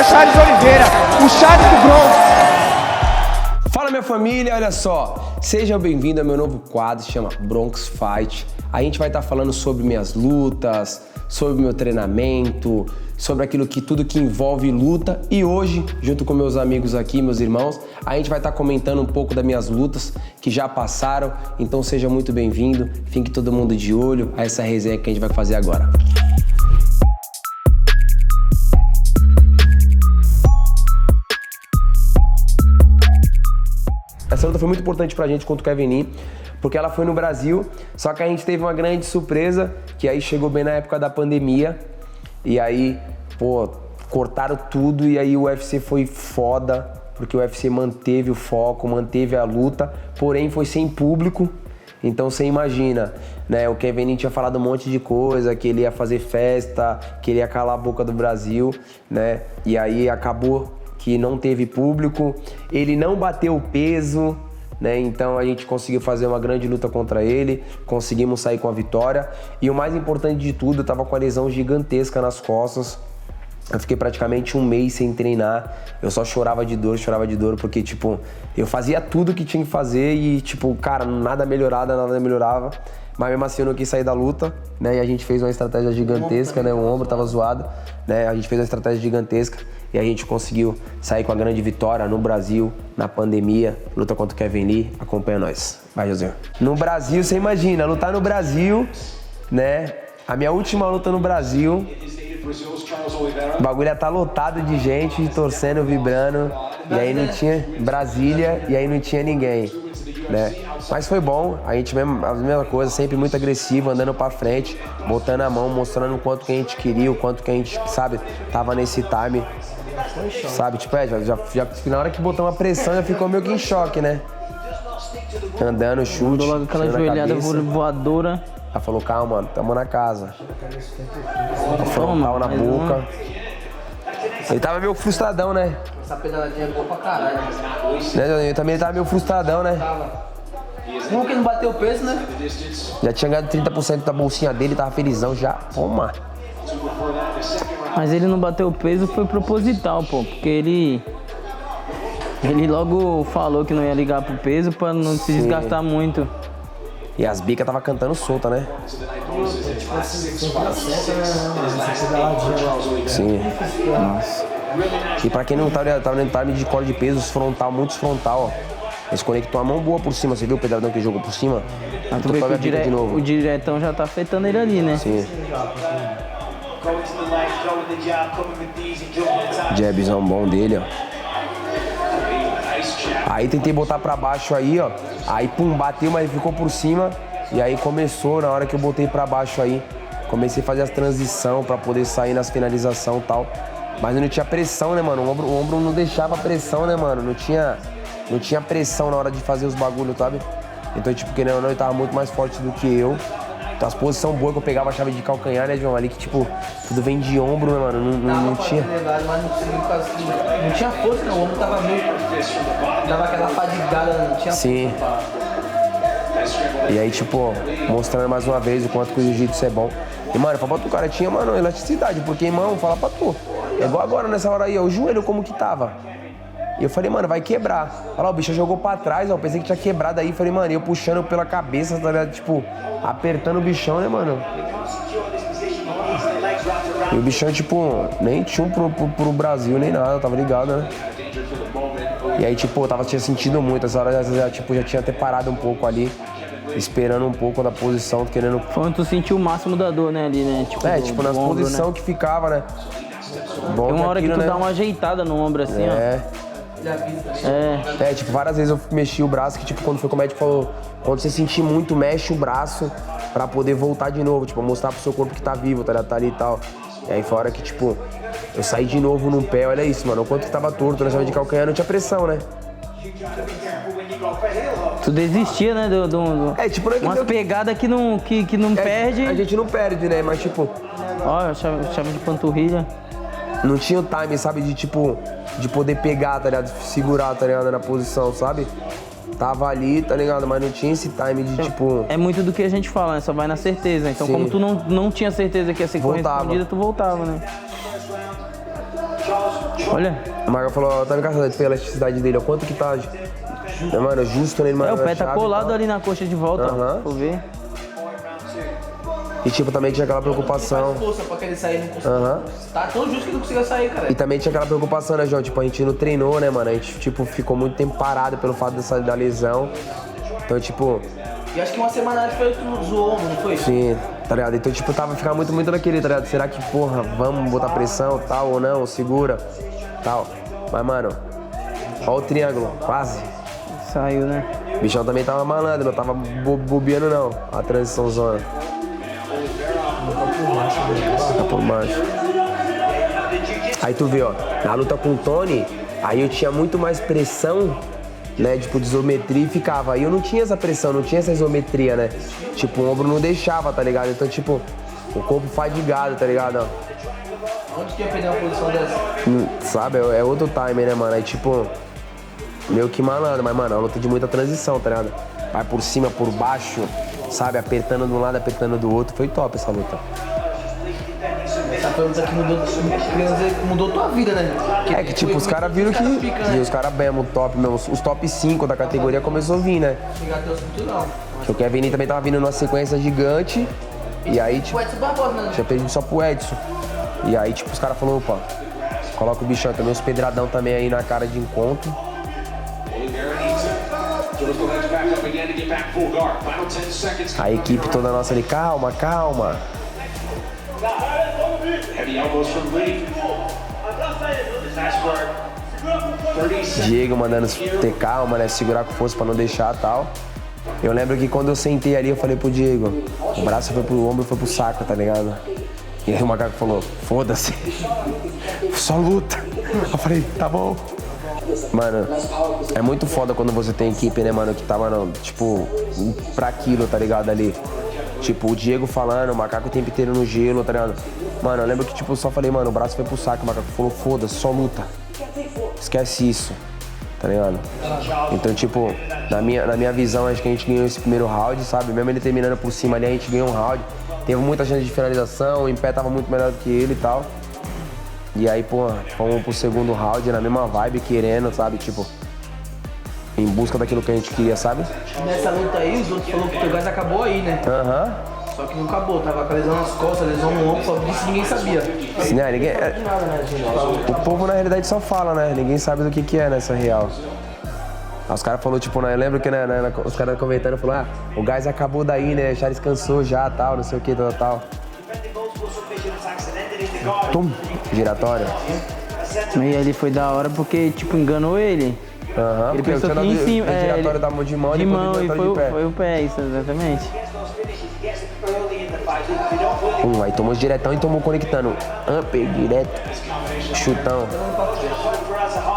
Charles Oliveira, o Charles do Bronx. Fala minha família, olha só, sejam bem-vindos ao meu novo quadro, se chama Bronx Fight. A gente vai estar falando sobre minhas lutas, sobre meu treinamento, sobre tudo que envolve luta. E hoje, junto com meus amigos aqui, meus irmãos, a gente vai estar comentando um pouco das minhas lutas que já passaram. Então seja muito bem-vindo, fique todo mundo de olho a essa resenha que a gente vai fazer agora. Essa luta foi muito importante pra gente contra o Kevin Lee, porque ela foi no Brasil, só que a gente teve uma grande surpresa, que aí chegou bem na época da pandemia, e aí, cortaram tudo, e aí o UFC foi foda, porque o UFC manteve o foco, manteve a luta, porém foi sem público. Então você imagina, né, o Kevin Lee tinha falado um monte de coisa, que ele ia fazer festa, que ele ia calar a boca do Brasil, né, e aí acabou que não teve público, ele não bateu o peso, né? Então a gente conseguiu fazer uma grande luta contra ele, conseguimos sair com a vitória. E o mais importante de tudo, eu tava com a lesão gigantesca nas costas. Eu fiquei praticamente um mês sem treinar, eu só chorava de dor, porque, tipo, eu fazia tudo que tinha que fazer e, tipo, cara, nada melhorava. Mas mesmo assim eu não quis sair da luta, né? E a gente fez uma estratégia gigantesca, né? O ombro tava zoado, né? A gente fez uma estratégia gigantesca e a gente conseguiu sair com a grande vitória no Brasil, na pandemia, luta contra o Kevin Lee. Acompanha nós. Vai, Josinho. No Brasil, você imagina, lutar no Brasil, né? A minha última luta no Brasil, o bagulho ia tá lotado de gente, torcendo, vibrando. E aí não tinha Brasília, e aí não tinha ninguém, né? Mas foi bom, a gente mesmo, a mesma coisa, sempre muito agressivo, andando pra frente, botando a mão, mostrando o quanto que a gente queria, o quanto que a gente, sabe, tava nesse time, sabe, tipo, já na hora que botou uma pressão, já ficou meio que em choque, né? Andando, chute, mandou logo aquela joelhada voadora. Ela falou, calma, mano, tamo na casa. Frontal na boca. Ele tava meio frustradão, né? Essa pedaladinha é boa pra caralho. Ele também tava meio frustradão, né? Como que não bateu o peso, né? Já tinha ganhado 30% da bolsinha dele, tava felizão já. Toma. Mas ele não bateu o peso, foi proposital, pô. Porque ele logo falou que não ia ligar pro peso pra não se desgastar muito. E as bicas tava cantando solta, né? Sim. Nossa. E pra quem não tava no time de corda de peso, frontal, muitos frontal, ó. Eles conectou a mão boa por cima, você viu o pedradão que jogou por cima? Ah, tu vê que o diretão já tá afetando ele ali, né? Sim. Jabzão bom dele, ó. Aí tentei botar pra baixo aí, ó. Aí pum, bateu, mas ficou por cima. E aí começou, na hora que eu botei pra baixo aí, comecei a fazer as transição pra poder sair nas finalização e tal. Mas não tinha pressão, né, mano? O ombro não deixava pressão, né, mano? Não tinha pressão na hora de fazer os bagulhos, sabe? Então, tipo, querendo ou não, ele tava muito mais forte do que eu. Então, as posições boas que eu pegava a chave de calcanhar, né, João? Ali que, tipo, tudo vem de ombro, né, mano? Não tinha. Não tinha força, não. O ombro tava meio. Dava aquela fadigada, não tinha Sim. força. E aí, tipo, mostrando mais uma vez o quanto que o jiu-jitsu é bom. E, mano, pra tu, cara, tinha, mano, elasticidade. Porque, irmão, fala pra tu. É igual agora, nessa hora aí, ó, o joelho como que tava. E eu falei, mano, vai quebrar. Olha lá, o bicho jogou pra trás, ó. Pensei que tinha quebrado aí. Falei, mano, eu puxando pela cabeça, tá ligado? Tipo, apertando o bichão, né, mano? E o bichão, tipo, nem tinha pro Brasil, nem nada, tava ligado, né? E aí, tipo, tinha sentido muito. Essa hora já tinha até parado um pouco ali, esperando um pouco da posição, querendo. Foi onde tu sentiu o máximo da dor, né, ali, né? Tipo, nas posições, né, que ficava, né? Bom, tem uma hora aquilo, que tu né, dá uma ajeitada no ombro assim, ó. Tipo, várias vezes eu mexi o braço, que tipo, quando foi como o médico falou, quando você sentir muito, mexe o braço pra poder voltar de novo, tipo, mostrar pro seu corpo que tá vivo, tá ali e tal. E aí foi a hora que, tipo, eu saí de novo no pé, olha isso, mano, o quanto que tava torto, na chave de calcanhar, não tinha pressão, né? Tu desistia, né, tipo, não é que umas pegadas que não perde. A gente não perde, né, mas tipo... Ó, chave de panturrilha. Não tinha o time, sabe, de tipo, de poder pegar, tá ligado? Segurar, tá ligado, na posição, sabe? Tava ali, tá ligado? Mas não tinha esse time de tipo... É muito do que a gente fala, né? Só vai na certeza. Então, sim, como tu não tinha certeza que ia ser correspondida, tu voltava, né? Olha. A Maga falou, tá me caçando, fez a elasticidade dele, ó, quanto que tá, mano, justo nele, mano. O pé tá colado ali na coxa de volta, ó. Vou ver. E tipo, também tinha aquela preocupação. Força pra querer sair, não conseguiu. Tá tão justo que não conseguiu sair, cara. E também tinha aquela preocupação, né, João? Tipo, a gente não treinou, né, mano? A gente, tipo, ficou muito tempo parado pelo fato da lesão. Então, tipo... E acho que uma semana antes foi tu zoou, não foi? Sim, tá ligado? Então, tipo, ficava muito naquele, tá ligado? Será que, porra, vamos botar pressão, tal, ou não? Segura, tal. Mas, mano, ó o triângulo, quase. Saiu, né? O bichão também tava malandro, não tava bobeando, não. A transição zona. Tá por baixo. Aí tu vê, ó, na luta com o Tony, aí eu tinha muito mais pressão, né, tipo, de isometria e ficava. Aí eu não tinha essa pressão, não tinha essa isometria, né? Tipo, o ombro não deixava, tá ligado? Então, tipo, o corpo fadigado, tá ligado? Onde que ia perder uma posição dessa? Sabe, é outro time, né, mano? Aí, tipo, meio que malandro, mas, mano, é uma luta de muita transição, tá ligado? Vai por cima, por baixo, sabe? Apertando de um lado, apertando do outro. Foi top essa luta. Essa foi uma luta que mudou tua vida, né? É que tipo, os caras viram que. E os caras mesmo, top mesmo. Os top 5 da categoria começou a vir, né? Chegar até o cinturão. Que o Kevin também tava vindo numa sequência gigante. E aí, tipo. O Edson Barbosa, né? Tinha perdido só pro Edson. E aí, tipo, os caras falaram, opa, coloca o bichão também, uns pedradão também aí na cara de encontro. A equipe toda nossa ali, calma, calma. Diego mandando ter calma, né? Segurar com força pra não deixar e tal. Eu lembro que quando eu sentei ali, eu falei pro Diego, o braço foi pro ombro e foi pro saco, tá ligado? E aí o macaco falou, foda-se, só luta. Eu falei, tá bom. Mano, é muito foda quando você tem equipe, né, mano, que tá, mano, tipo, pra aquilo, tá ligado, ali. Tipo, o Diego falando, o macaco o tempo inteiro no gelo, tá ligado? Mano, eu lembro que, tipo, eu só falei, mano, o braço foi pro saco, o macaco falou, foda-se, só luta. Esquece isso, tá ligado? Então, tipo, na minha visão, acho que a gente ganhou esse primeiro round, sabe? Mesmo ele terminando por cima ali, a gente ganhou um round. Teve muita chance de finalização, o em pé tava muito melhor do que ele e tal. E aí, pô, fomos pro segundo round na mesma vibe, querendo, sabe? Tipo, em busca daquilo que a gente queria, sabe? Nessa luta aí, os outros falaram que o teu gás acabou aí, né? Aham. Só que não acabou, tava com a lesão nas costas, lesão no ombro, só disso ninguém sabia. Sim, né? Ninguém, o povo na realidade só fala, né? Ninguém sabe do que é nessa real. Aí os caras falaram, tipo, né? Eu lembro que os caras comentando, falaram, o gás acabou daí, né? O Charles cansou já, tal, não sei o que, tal. Tum, giratório. E aí ele foi da hora porque, tipo, enganou ele. Aham, Ele porque pensou eu que tinha em cima, o giratório da mão de mão e depois o giratório de pé. Foi o pé, isso, exatamente. Aí tomou diretão e tomou conectando. Upper, direto, chutão.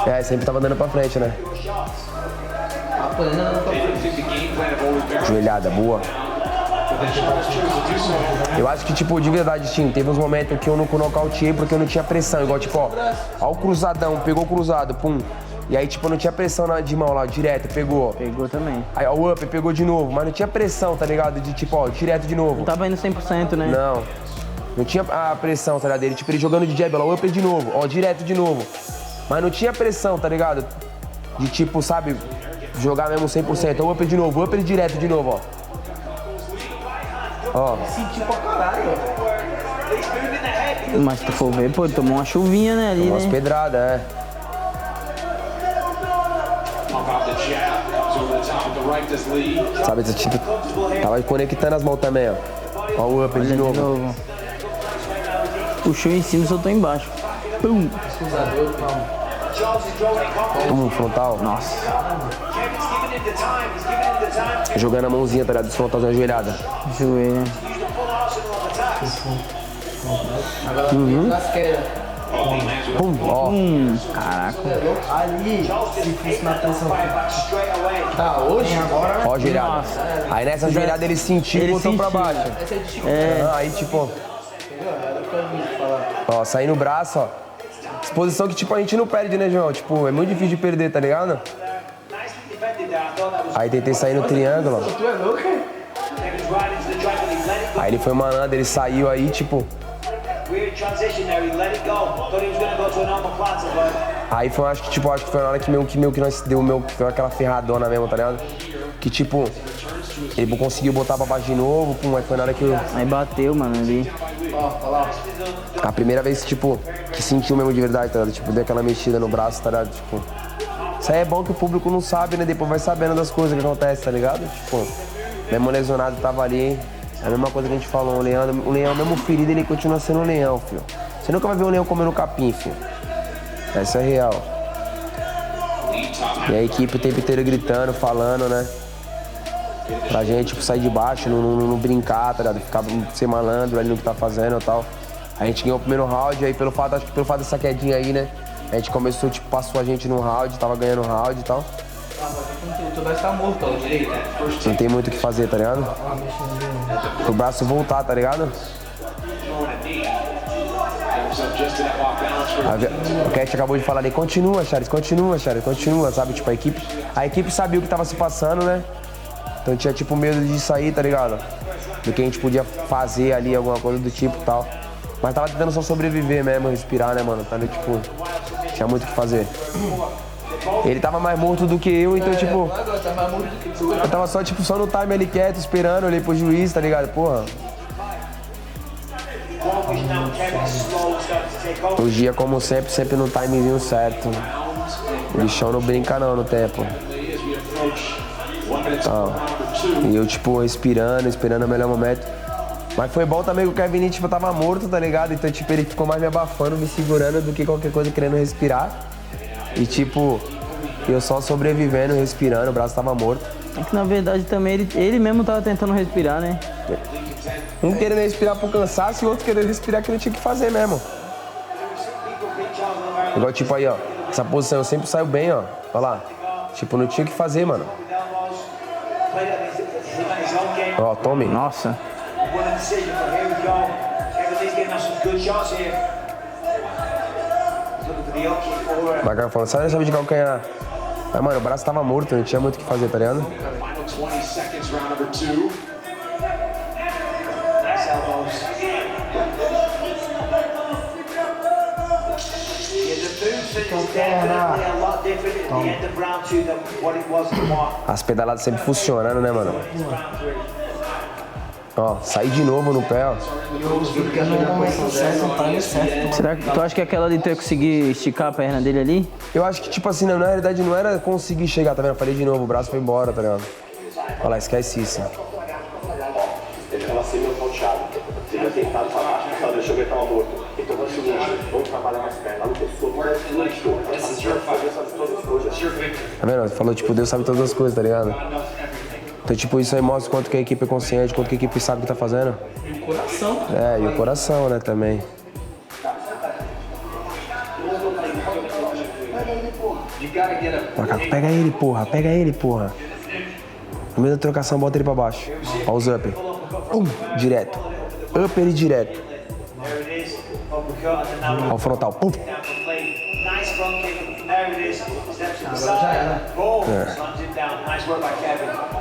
É, sempre tava dando pra frente, né? Joelhada, boa. Eu acho que, tipo, de verdade, Tim, teve uns momentos que eu não nocauteei porque eu não tinha pressão. Igual, tipo, ó o cruzadão, pegou o cruzado, pum. E aí, tipo, não tinha pressão de mão lá, direto, pegou. Pegou também. Aí, ó, o up, pegou de novo, mas não tinha pressão, tá ligado? De, tipo, ó, direto de novo. Não tava indo 100%, né? Não. Não tinha a pressão, tá ligado? Ele, tipo, ele jogando de jab, ó, o up de novo, ó, direto de novo. Mas não tinha pressão, tá ligado? De, tipo, sabe, jogar mesmo 100%. Ó, o up de novo, o up direto de novo, ó. Ó. Senti pra caralho, ó. Mas se tu for ver, pô, tomou uma chuvinha, né, ali, Umas né? pedradas, é. Sabe, tipo, tava conectando as mãos também, ó. Ó o up de novo. Puxou em cima e soltou embaixo. Pum! Frontal. Nossa. Jogando a mãozinha, tá ligado? Frontalzinho ajoelhada. Joelho. Pum, ó. Caraca. Ali, se fosse na tensão. Tá, hoje? Agora. Ó a joelhada. Aí nessa joelhada ele sentiu e botou pra baixo. É. Aí, tipo. Ó, saindo o braço, ó. Exposição que, tipo, a gente não perde, né, João? Tipo, é muito difícil de perder, tá ligado? Aí tentei sair no triângulo, ó. Tu é louco? Aí ele foi manando, ele saiu aí, tipo, Aí foi, acho que foi na hora que nós deu aquela ferradona mesmo, tá ligado? Que tipo, ele conseguiu botar pra baixo de novo, pum, aí foi na hora que eu... Aí bateu, mano, ali. A primeira vez, tipo, que sentiu mesmo de verdade, tá ligado? Tipo, deu aquela mexida no braço, tá ligado? Tipo, isso aí é bom que o público não sabe, né? Depois vai sabendo das coisas que acontecem, tá ligado? Tipo, mesmo lesionado tava ali, é a mesma coisa que a gente falou, o leão mesmo ferido, ele continua sendo um leão, filho. Você nunca vai ver um leão comendo capim, filho. Isso é real. E a equipe o tempo inteiro gritando, falando, né? Pra gente, tipo, sair de baixo, não brincar, tá ligado? Ficar ser malandro ali no que tá fazendo e tal. A gente ganhou o primeiro round, aí acho que pelo fato dessa quedinha aí, né? A gente começou, tipo, passou a gente no round, tava ganhando o round e tal. Tu vai estar morto, ó, direito. Não tem muito o que fazer, tá ligado? O braço voltar, tá ligado? O Cat acabou de falar ali, continua, Charles, continua, sabe? Tipo, a equipe sabia o que tava se passando, né? Então tinha, tipo, medo de sair, tá ligado? Do que a gente podia fazer ali, alguma coisa do tipo e tal. Mas tava tentando só sobreviver mesmo, respirar, né, mano? Tá, tipo, tinha muito o que fazer. Ele tava mais morto do que eu, então, tipo... Eu tava só, tipo, só no time ali quieto, esperando, olhei pro juiz, tá ligado? Porra. O Gia, como sempre no timezinho certo. O bichão não brinca não no tempo. E eu, tipo, esperando o melhor momento. Mas foi bom também que o Kevin, tipo, tava morto, tá ligado? Então, tipo, ele ficou mais me abafando, me segurando do que qualquer coisa, querendo respirar. E, tipo, eu só sobrevivendo, respirando, o braço tava morto. É que, na verdade, também ele mesmo tava tentando respirar, né? Um querendo respirar por cansaço e o outro querendo respirar que ele tinha que fazer mesmo. Igual, tipo, aí, ó. Essa posição eu sempre saio bem, ó. Olha lá. Tipo, não tinha o que fazer, mano. Ó, tome. Nossa. O cara falando, sai dessa de calcanhar. Mas, mano, o braço tava morto, não tinha muito o que fazer, tá ligado? As pedaladas sempre funcionando, né, mano? Ó, sair de novo no pé, ó. Será que tu acha que aquela de tu ia conseguir esticar a perna dele ali? Eu acho que, tipo assim, na realidade não era conseguir chegar, tá vendo? Eu falei de novo, o braço foi embora, tá ligado? Olha lá, esquece isso. Ele tava sendo nocauteado. Ele tinha tentado falar, deixa eu ver, tava morto. Então é o seguinte, vamos trabalhar mais perna. A pessoa tá vendo? Ele falou, tipo, Deus sabe todas as coisas, tá ligado? Então, tipo, isso aí mostra quanto que a equipe é consciente, quanto que a equipe sabe o que tá fazendo. E o coração. É, e o coração, né, também. Macaco, pega ele, porra. No meio da trocação, bota ele pra baixo. Ó os upper. Direto. Upper e direto. Ó o frontal. Pum.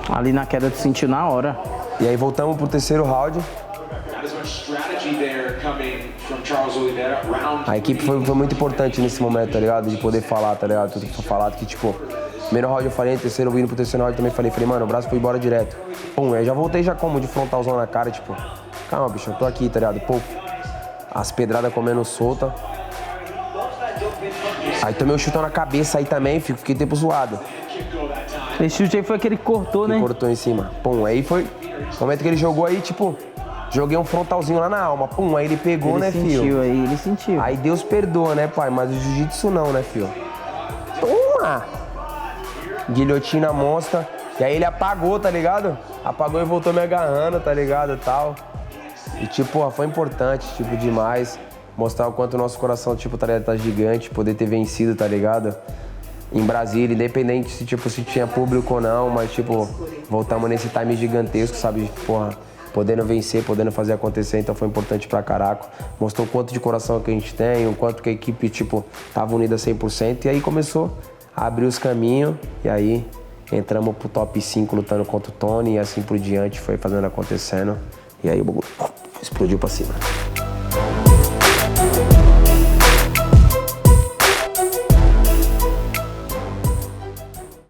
Ali na queda tu sentiu na hora. E aí voltamos pro terceiro round. A equipe foi muito importante nesse momento, tá ligado? De poder falar, tá ligado? Tudo que foi falado que, tipo, primeiro round eu falei, terceiro vindo pro terceiro round também falei, mano, o braço foi embora direto. Pum, aí já voltei já como de frontalzão na cara, tipo, calma, bicho, eu tô aqui, tá ligado? Pô, as pedradas comendo solta. Aí tomei um chutão na cabeça aí também, fiquei tempo zoado. Esse chute aí foi aquele que cortou, né? Cortou em cima. Pum, aí foi. No momento que ele jogou aí, tipo, joguei um frontalzinho lá na alma. Pum, aí ele pegou, né, filho? Ele sentiu. Aí Deus perdoa, né, pai? Mas o jiu-jitsu não, né, filho? Toma! Guilhotina monstra. E aí ele apagou, tá ligado? Apagou e voltou me agarrando, tá ligado? Tal. E, tipo, porra, foi importante, tipo, demais. Mostrar o quanto o nosso coração, tipo, tá gigante, poder ter vencido, tá ligado? Em Brasília, independente se, tipo, se tinha público ou não, mas, tipo, voltamos nesse time gigantesco, sabe? Porra, podendo vencer, podendo fazer acontecer, então foi importante pra caraca. Mostrou o quanto de coração que a gente tem, o quanto que a equipe, tipo, tava unida 100%. E aí começou a abrir os caminhos, e aí entramos pro top 5 lutando contra o Tony, e assim por diante foi fazendo acontecendo. E aí o bagulho explodiu pra cima.